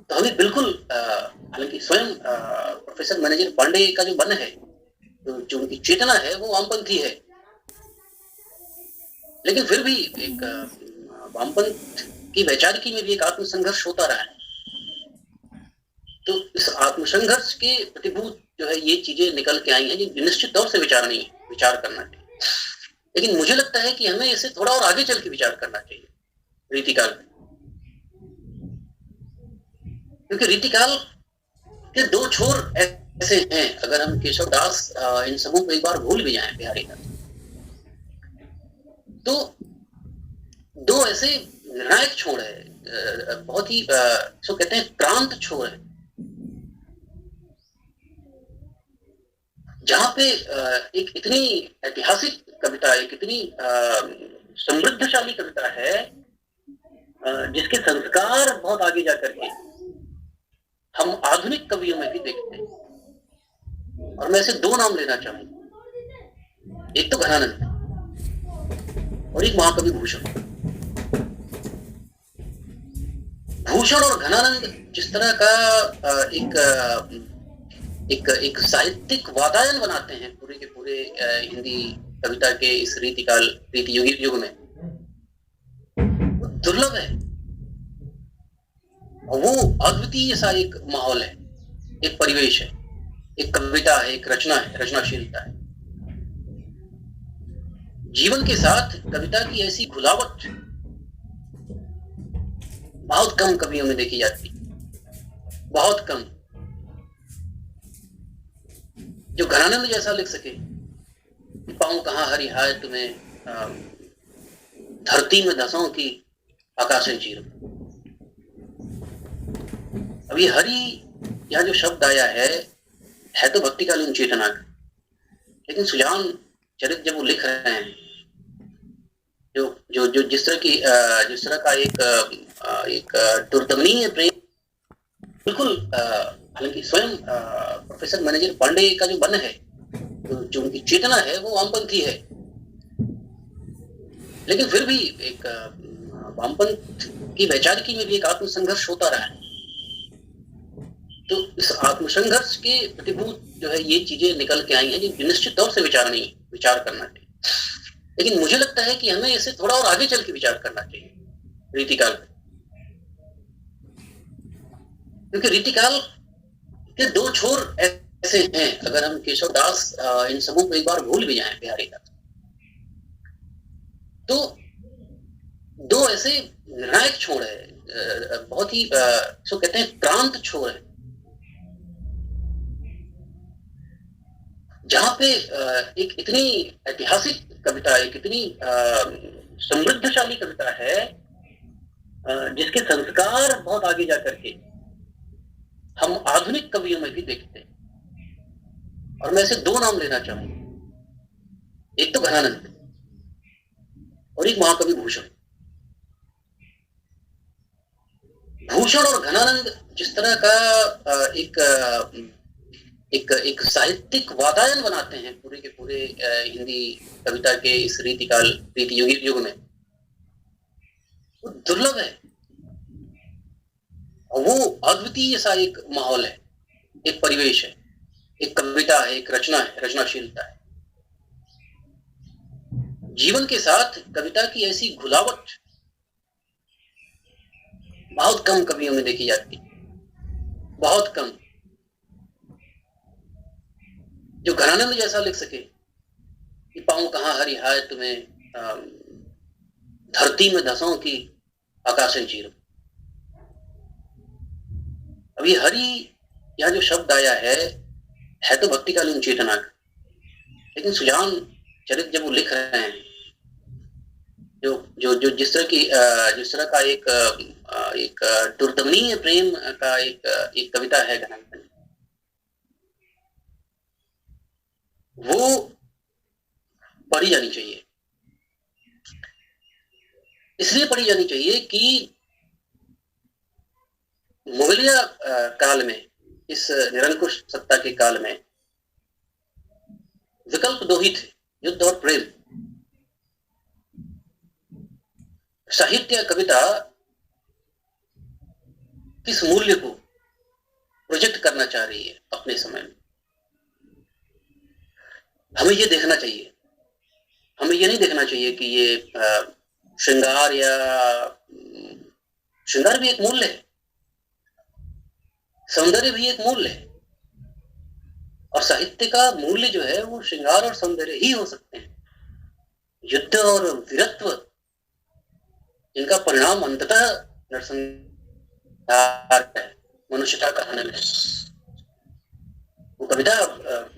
तो हमें बिल्कुल, हालांकि स्वयं प्रोफेसर मैनेजर पांडे का जो मन है, जो उनकी चेतना है, वो वामपंथी है, लेकिन फिर भी एक वामपंथ की वैचारिकी में भी एक आत्मसंघर्ष होता रहा है। तो इस आत्मसंघर्ष के प्रतिभूत जो है ये चीजें निकल के आई हैं, जो निश्चित तौर से विचार करना चाहिए। लेकिन मुझे लगता है कि हमें इसे थोड़ा और आगे चल के विचार करना चाहिए रीतिकाल में, क्योंकि रीतिकाल के दो छोर ऐसे हैं, अगर हम केशव दास इन सबों को एक बार भूल भी जाएं, बिहारी दास, तो दो ऐसे निर्णायक छोर है, बहुत ही इसको कहते हैं क्रांत छोर है, जहां पे एक इतनी ऐतिहासिक कविता, एक इतनी समृद्धशाली कविता है, जिसके संस्कार बहुत आगे जाकर के हम आधुनिक कवियों में भी देखते हैं। और मैं ऐसे दो नाम लेना चाहूंगा, एक तो घनानंद और एक महाकवि भूषण। भूषण और घनानंद जिस तरह का एक साहित्यिक वातायन बनाते हैं पूरे के पूरे हिंदी कविता के इस रीति युग में, दुर्लभ है। और वो अद्वितीय सा एक माहौल है, एक परिवेश है, एक कविता है, एक रचना है, रचनाशीलता है। जीवन के साथ कविता की ऐसी घुलावट बहुत कम कवियों में देखी जाती, बहुत कम। जो घनानंद जैसा लिख सके, पाऊं कहां हरि हाय तुम्हें, धरती में धसों की आकाशें चीर। अभी हरि यह जो शब्द आया है तो भक्तिकालीन चेतना का, लेकिन सुजान चरित जब वो लिख रहे हैं, जो जो जो जिस तरह का एक दुर्दमनीय प्रेम, बिल्कुल हालांकि स्वयं प्रोफेसर मैनेजर पांडे का जो मन है, जो उनकी चेतना है, वो वामपंथी है, लेकिन फिर भी एक वामपंथ की वैचारिकी में भी एक आत्मसंघर्ष होता रहा है। तो इस आत्मसंघर्ष के प्रतिभूत जो है ये चीजें निकल के आई हैं, जिनकी निश्चित तौर से विचार करना चाहिए। लेकिन मुझे लगता है कि हमें इसे थोड़ा और आगे चल के विचार करना चाहिए रीतिकाल पे, क्योंकि रीतिकाल के दो छोर ऐसे हैं, अगर हम केशव दास इन सबों को एक बार भूल भी जाएं, बिहारी दास, तो दो ऐसे निर्णायक छोर है, बहुत ही इसको कहते हैं क्रांत छोर है, जहां पे एक इतनी ऐतिहासिक कविता, एक इतनी समृद्धशाली कविता है, जिसके संस्कार बहुत आगे जाकर के हम आधुनिक कवियों में भी देखते हैं। और मैं ऐसे दो नाम लेना चाहूंगा, एक तो घनानंद और एक महाकवि भूषण। भूषण और घनानंद जिस तरह का एक साहित्यिक वातायन बनाते हैं पूरे के पूरे हिंदी कविता के इस रीति युग में, वो दुर्लभ है। और वो अद्वितीय सा एक माहौल है, एक परिवेश है, एक कविता है, एक रचना है, रचनाशीलता है। जीवन के साथ कविता की ऐसी घुलावट बहुत कम कवियों में देखी जाती, बहुत कम। जो घनानंद जैसा लिख सके, कि पाऊं कहां हरि हाय तुम्हें, धरती में धसों की आकाशें चीर। अभी हरि यह जो शब्द आया है तो भक्तिकालीन चेतना का, लेकिन सुजान चरित जब वो लिख रहे हैं, जो जिस तरह का एक दुर्दमनीय प्रेम का एक कविता है घनानंद, वो पढ़ी जानी चाहिए। इसलिए पढ़ी जानी चाहिए कि मुगलिया काल में, इस निरंकुश सत्ता के काल में विकल्प दो ही थे, युद्ध और प्रेम। साहित्य कविता किस मूल्य को प्रोजेक्ट करना चाह रही है अपने समय में, हमें ये देखना चाहिए। हमें ये नहीं देखना चाहिए कि ये श्रृंगार भी एक मूल्य है, सौंदर्य भी एक मूल्य है, और साहित्य का मूल्य जो है वो श्रृंगार और सौंदर्य ही हो सकते हैं। युद्ध और वीरत्व, जिनका परिणाम अंततः नरसंहार है, मनुष्यता का हनन है। वो कविता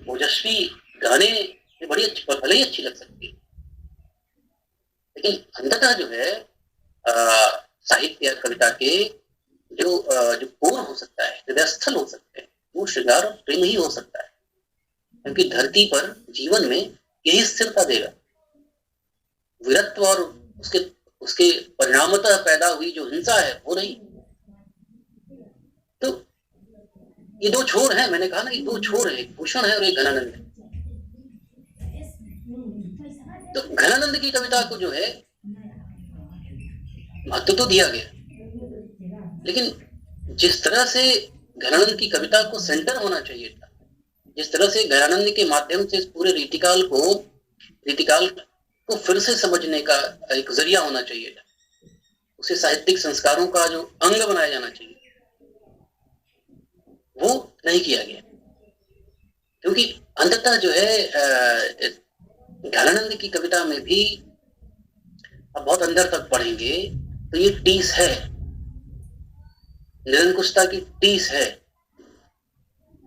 ओजस्वी गाने में बड़ी अच्छी, भले ही अच्छी लग सकती है, लेकिन अंततः जो है साहित्य कविता के जो पूर्ण हो सकता है, हृदयस्थल हो सकते हैं, वो श्रृंगार और प्रेम ही हो सकता है, क्योंकि धरती पर जीवन में यही स्थिरता देगा। वीरत्व और उसके उसके परिणामतः पैदा हुई जो हिंसा है वो नहीं। तो ये दो छोर हैं, मैंने कहा ना, ये दो छोर है, एक भूषण है और एक घनानंद है। तो घनानंद की कविता को जो है महत्व तो दिया गया, लेकिन जिस तरह से घनानंद की कविता को सेंटर होना चाहिए था, जिस तरह से घनानंद के माध्यम से इस पूरे रीतिकाल को फिर से समझने का एक जरिया होना चाहिए था, उसे साहित्यिक संस्कारों का जो अंग बनाया जाना चाहिए, वो नहीं किया गया। क्योंकि अंततः जो है घनानंद की कविता में भी अब बहुत अंदर तक पढ़ेंगे तो ये टीस है, निरंकुशता की टीस है,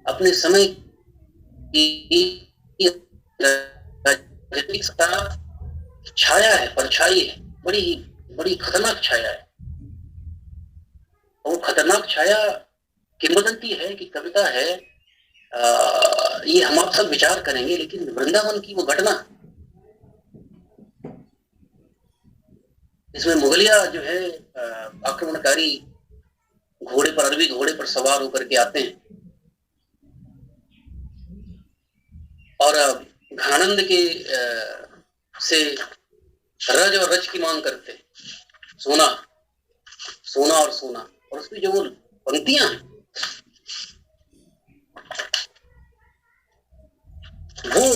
अपने समय की राजनीतिक छाया है, परछाई है, बड़ी बड़ी खतरनाक छाया है। और वो खतरनाक छाया किंवदंती है कि कविता है, ये हम आप सब विचार करेंगे, लेकिन वृंदावन की वो घटना इसमें मुगलिया जो है आक्रमणकारी घोड़े पर, अरबी घोड़े पर सवार होकर के आते हैं और घनानंद के से रज और रज की मांग करते हैं, सोना सोना और सोना, और उसकी जो वो पंक्तियां हैं वो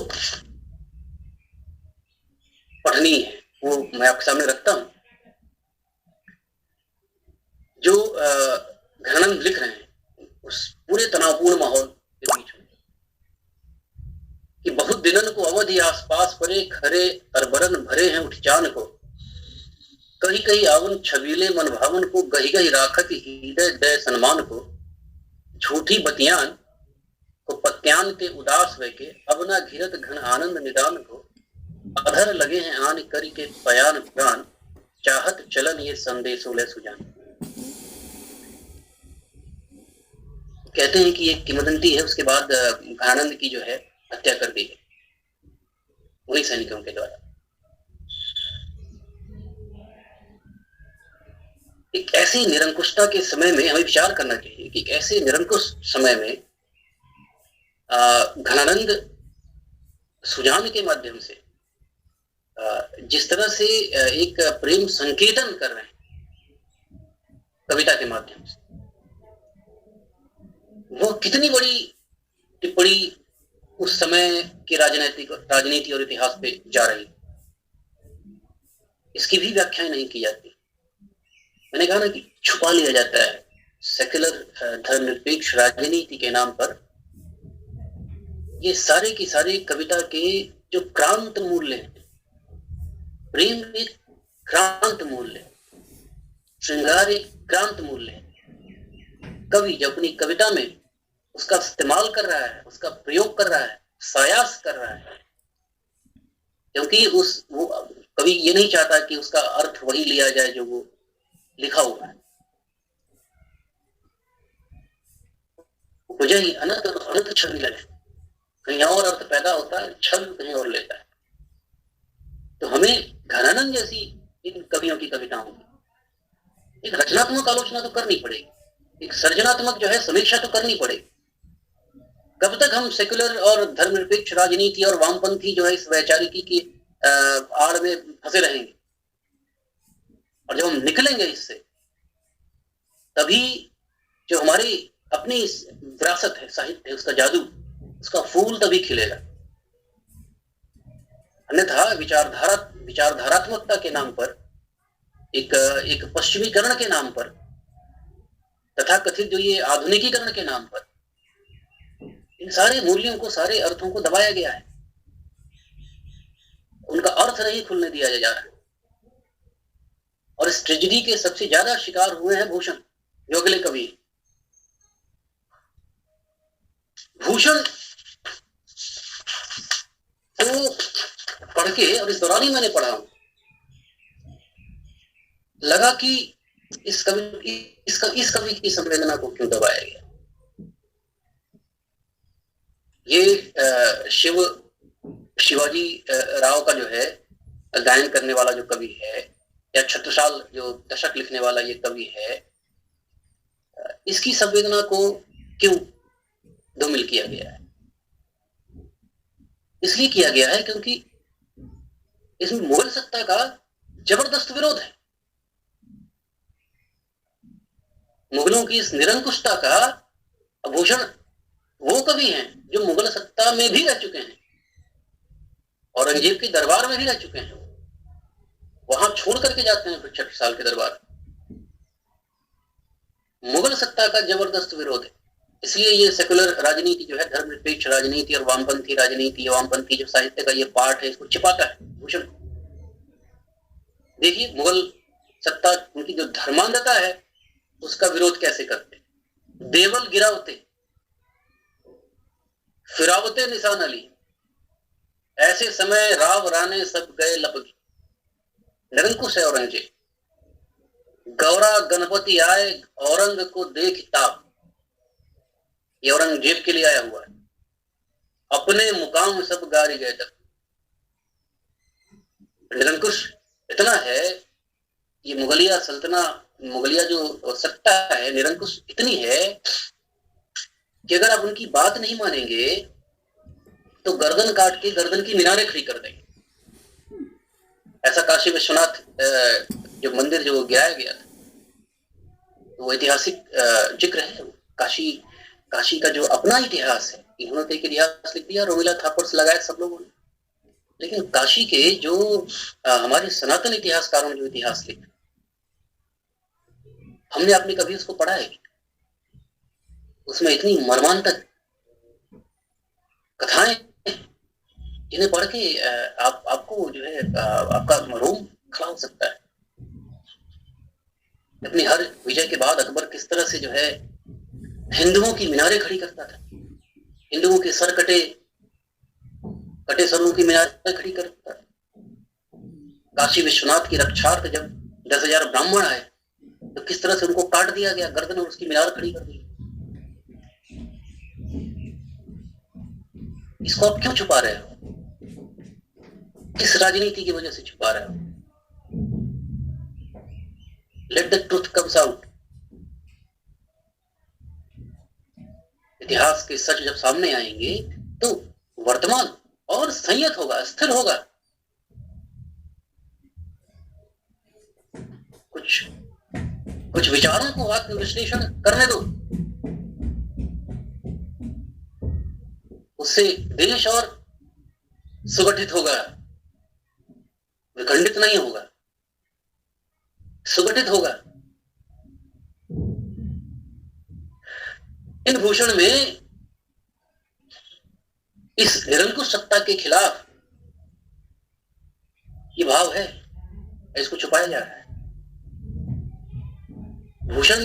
पढ़नी है, वो मैं आपके सामने रखता हूं। जो घनानंद लिख रहे हैं उस पूरे तनावपूर्ण माहौल के बीच में कि बहुत दिनन को अवधि आसपास परे, खरे तरबरन भरे हैं उठचान को, कहीं कहीं आवन छबीले मन भावन को, गही गही राखत हृदय दय सन्मान को, झूठी बतियान को पत्यान के उदास वे के, अब ना घिरत घन आनंद निदान को, अधर लगे हैं आन करी के पयान प्राण, चाहत चलन ये संदेशो ले सुजान। कहते हैं कि एक किंवदंती है, उसके बाद घनानंद की जो है हत्या कर दी है उन्हीं सैनिकों के द्वारा। एक ऐसी निरंकुशता के समय में हमें विचार करना चाहिए कि ऐसे निरंकुश समय में घनानंद सुजान के माध्यम से जिस तरह से एक प्रेम संकेतन कर रहे हैं कविता के माध्यम से, वो कितनी बड़ी टिप्पणी उस समय की राजनीति और इतिहास पे जा रही, इसकी भी व्याख्या नहीं की जाती। मैंने कहा ना कि छुपा लिया जाता है सेक्युलर धर्मनिरपेक्ष राजनीति के नाम पर। ये सारे की सारे कविता के जो क्रांत मूल्य हैं, प्रेम एक क्रांत मूल्य, श्रृंगार एक क्रांत मूल्य है। कवि जब अपनी कविता में उसका इस्तेमाल कर रहा है, उसका प्रयोग कर रहा है, सायास कर रहा है, क्योंकि वो कवि ये नहीं चाहता कि उसका अर्थ वही लिया जाए जो वो लिखा हुआ है। मुझे ही अनंत छवि लगे, कहीं और अर्थ पैदा होता है, छवि कहीं और लेता है। तो हमें घनानंद जैसी इन कवियों की कविताओं की एक रचनात्मक आलोचना तो करनी पड़ेगी, एक सर्जनात्मक जो है समीक्षा तो करनी पड़ेगी। कब तक हम सेक्युलर और धर्मनिरपेक्ष राजनीति और वामपंथी जो है इस वैचारिकी की आड़ में फंसे रहेंगे? और जब हम निकलेंगे इससे, तभी जो हमारी अपनी विरासत है, साहित्य है, उसका जादू, उसका फूल तभी खिलेगा। अन्यथा विचारधारात्मकता के नाम पर, एक पश्चिमीकरण के नाम पर, तथा कथित जो ये आधुनिकीकरण के नाम पर इन सारे मूल्यों को, सारे अर्थों को दबाया गया है, उनका अर्थ नहीं खुलने दिया जा रहा है। और इस ट्रेजेडी के सबसे ज्यादा शिकार हुए हैं भूषण, जो अगले कवि। भूषण तो पढ़ के, और इस दौरान ही मैंने पढ़ा, लगा कि इस कवि की संवेदना को क्यों दबाया गया। ये शिवाजी राव का जो है गायन करने वाला जो कवि है, या छत्रसाल जो दशक लिखने वाला ये कवि है, इसकी संवेदना को क्यों धूमिल किया गया है? इसलिए किया गया है क्योंकि इसमें मुगल सत्ता का जबरदस्त विरोध है। मुगलों की इस निरंकुशता का आभूषण वो कवि हैं जो मुगल सत्ता में भी रह चुके हैं, औरंगजेब के दरबार में भी रह चुके हैं, वहां छोड़ करके जाते हैं फिर छत्रसाल के दरबार। मुगल सत्ता का जबरदस्त विरोध है, इसलिए ये सेकुलर राजनीति जो है, धर्मनिरपेक्ष राजनीति और वामपंथी राजनीति, वामपंथी जो साहित्य का ये पार्ट है, इसको छिपाता है भूषण। देखिए मुगल सत्ता, उनकी जो धर्मांधता है उसका विरोध कैसे करते। देवल गिरावते फिरावते निशान अली, ऐसे समय राव राने सब गए लपकी। निरंकुश है औरंगजेब। गौरा गणपति आए औरंग को देख ताप, ये औरंगजेब के लिए आया हुआ है। अपने मुकाम सब गारी गए तक। निरंकुश इतना है, ये मुगलिया सल्तना, मुगलिया जो सत्ता है निरंकुश इतनी है कि अगर आप उनकी बात नहीं मानेंगे तो गर्दन काट के गर्दन की मीनारें खड़ी कर देंगे। ऐसा काशी विश्वनाथ जो मंदिर जो गिराया गया था, वो ऐतिहासिक जिक्र है। काशी का जो अपना इतिहास है, इन्होंने तो एक इतिहास लिख दिया, रोमिला थापर से लगाए सब लोगों ने, लेकिन काशी के जो हमारे सनातन इतिहासकारों ने जो इतिहास लिखा, हमने आपने कभी उसको पढ़ा है? उसमें इतनी मर्मांतक कथाएं, जिन्हें पढ़ के आपको जो है आपका रोम खड़ा हो सकता है। अपनी हर विजय के बाद अकबर किस तरह से जो है हिंदुओं की मीनारें खड़ी करता था, हिंदुओं के सर कटे सरों की मीनारें खड़ी करता था। काशी विश्वनाथ की रक्षार्थ जब 10,000 ब्राह्मण आए तो किस तरह से उनको काट दिया गया, गर्दन और उसकी मीनार खड़ी कर दी। इसको आप क्यों छुपा रहे हो? किस राजनीति की वजह से छुपा रहे हो? Let the truth comes out. इतिहास के सच जब सामने आएंगे तो वर्तमान और संयत होगा, स्थिर होगा। कुछ विचारों को आत्मविश्लेषण करने दो, उससे देश और सुगठित होगा, विखंडित नहीं होगा, सुगठित होगा। इन भूषण में इस निरंकुश सत्ता के खिलाफ ये भाव है, इसको छुपाया जा रहा है। भूषण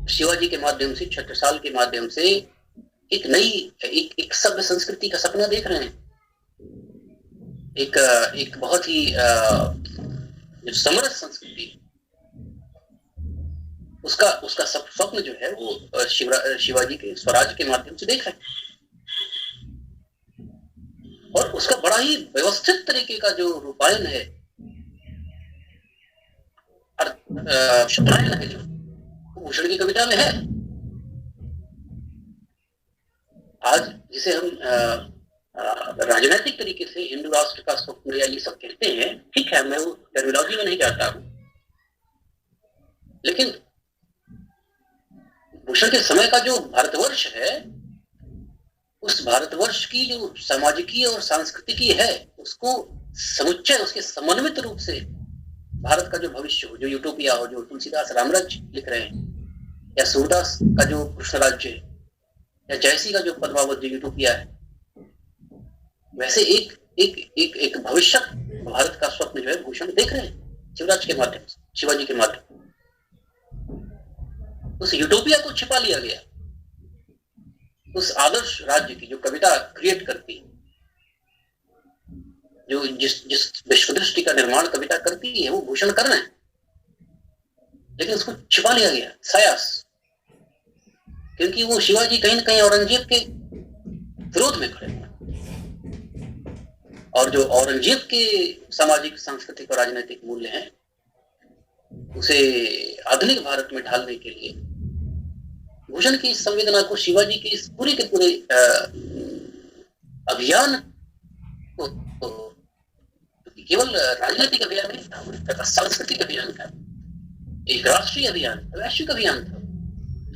शिवाजी के माध्यम से, छत्रसाल के माध्यम से एक नई एक सभ्य संस्कृति का सपना देख रहे हैं। एक बहुत ही समरस संस्कृति, उसका स्वप्न जो है वो शिवाजी के स्वराज के माध्यम से देख रहे हैं। और उसका बड़ा ही व्यवस्थित तरीके का जो रूपायन है, शब्दायन है, जो भूषण की कविता में है। आज जिसे हम राजनीतिक तरीके से हिंदू राष्ट्र का स्वप्न या ये सब कहते हैं, ठीक है, मैं वो टर्मिनोलॉजी में नहीं जाता हूं, लेकिन भूषण के समय का जो भारतवर्ष है, उस भारतवर्ष की जो सामाजिकी और सांस्कृतिकी है, उसको समुच्चय, उसके समन्वित रूप से भारत का जो भविष्य हो, जो यूटोपिया हो, जो तुलसीदास रामराज्य लिख रहे हैं, या सूरदास का जो कृष्ण राज्य है, या जयसी का जो पद्मावत जो यूटोपिया है, वैसे एक भविष्य भारत का स्वप्न जो है भूषण देख रहे हैं शिवराज के माध्यम से, शिवाजी के माध्यम से। उस यूटोपिया को छिपा लिया गया, उस आदर्श राज्य की जो कविता क्रिएट करती, जो जिस जिस विश्व दृष्टि का निर्माण कविता करती है वो भूषण कर रहे हैं, लेकिन उसको छिपा लिया गया सायास, क्योंकि वो शिवाजी कहीं न कहीं औरंगजेब के विरोध में खड़े हुए, और जो औरंगजेब के सामाजिक, सांस्कृतिक और राजनीतिक मूल्य हैं उसे आधुनिक भारत में ढालने के लिए भूषण की इस संवेदना को, शिवाजी के इस पूरे के पूरे अभियान को केवल राजनीतिक अभियान नहीं था, सांस्कृतिक अभियान था, एक राष्ट्रीय अभियान, वैश्विक अभियान था,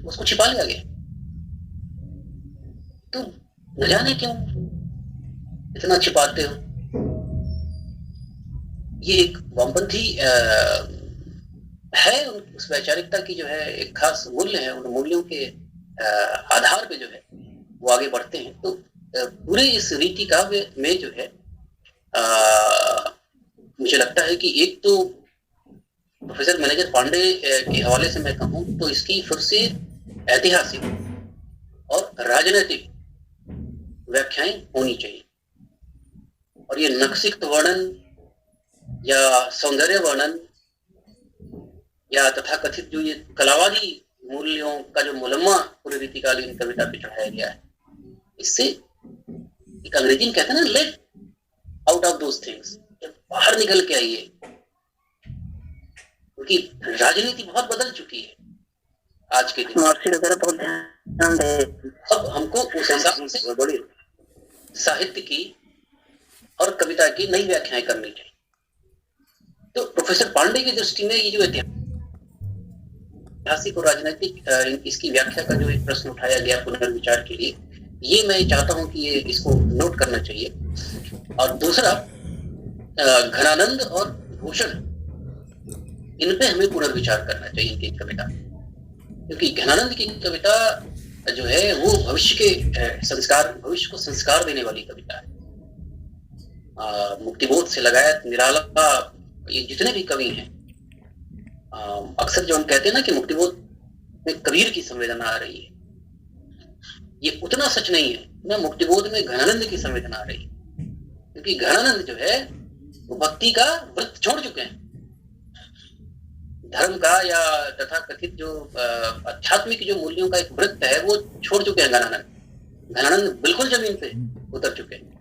उसको छिपा लिया गया। तो न जाने क्यों इतना छिपाते हो। ये एक वामपंथी है, उस वैचारिकता की जो है एक खास मूल्य है, उन मूल्यों के आधार पे जो है वो आगे बढ़ते हैं। तो पूरे इस रीति काव्य में जो है मुझे लगता है कि एक तो प्रोफेसर मैनेजर पांडे के हवाले से मैं कहूँ तो इसकी फिर से ऐतिहासिक और राजनीतिक व्याख्याएं होनी चाहिए, और ये नक्सिक वर्णन या सौंदर्य वर्णन या तथाकथित जो ये कलावादी मूल्यों का जो मुलम्मा पूरी रीतिकालीन कविता पे चढ़ाया गया है, इससे एक अंग्रेजी में कहते हैं ना, let out of those things, बाहर निकल के आइए, क्योंकि राजनीति बहुत बदल चुकी है आज के दिन। अब हमको उस हिसाब से बड़ी साहित्य की और कविता की नई व्याख्याएं करनी चाहिए। तो प्रोफेसर पांडे की दृष्टि में ये जो ऐतिहासिक और राजनीतिक इसकी व्याख्या का जो एक प्रश्न उठाया गया पुनर्विचार के लिए, ये मैं चाहता हूं कि ये इसको नोट करना चाहिए। और दूसरा, घनानंद और भूषण, इन पे हमें पुनर्विचार करना चाहिए इनकी कविता, क्योंकि घनानंद की कविता जो है वो भविष्य के संस्कार, भविष्य को संस्कार देने वाली कविता है। मुक्तिबोध से लगाया निराला, ये जितने भी कवि हैं, अक्सर जो हम कहते हैं ना कि मुक्तिबोध में कबीर की संवेदना आ रही है, ये उतना सच नहीं है ना, मुक्तिबोध में घनानंद की संवेदना आ रही है, क्योंकि घनानंद जो है वो भक्ति का व्रत छोड़ चुके हैं, धर्म का या तथाकथित जो आध्यात्मिक जो मूल्यों का एक व्रत है वो छोड़ चुके हैं घनानंद बिल्कुल जमीन पे उतर चुके हैं,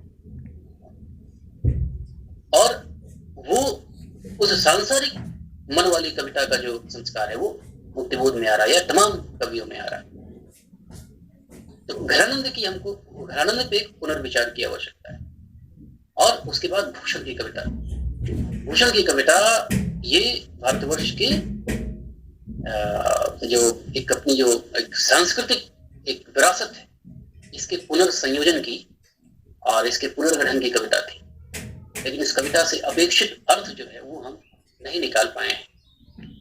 और वो उस सांसारिक मन वाली कविता का जो संस्कार है वो मुक्तिबोध में आ रहा है या तमाम कवियों में आ रहा है। तो घनानंद की हमको, घनानंद पे एक पुनर्विचार की आवश्यकता है। और उसके बाद भूषण की कविता, भूषण की कविता ये भारतवर्ष के जो एक अपनी जो एक सांस्कृतिक एक विरासत है, इसके पुनर्संयोजन की और इसके पुनर्गठन की कविता थी, लेकिन इस कविता से अपेक्षित अर्थ जो है वो हम नहीं निकाल पाए हैं।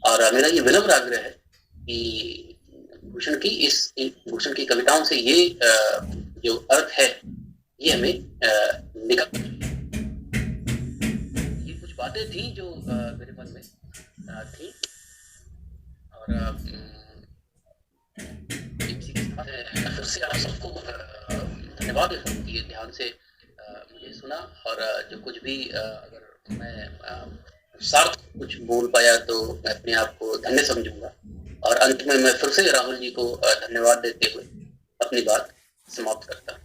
और मेरा ये विनम्र आग्रह है कि भूषण की कविताओं से ये जो अर्थ है ये हमें निकाल। ये कुछ बातें थी जो मेरे मन में थी, और इसी के साथ फिर से आप सबको धन्यवाद देता हूँ कि ये ध्यान से मुझे सुना, और जो कुछ भी अगर मैं सार्थक कुछ बोल पाया तो मैं अपने आप को धन्य समझूंगा। और अंत में मैं फिर से राहुल जी को धन्यवाद देते हुए अपनी बात समाप्त करता हूँ।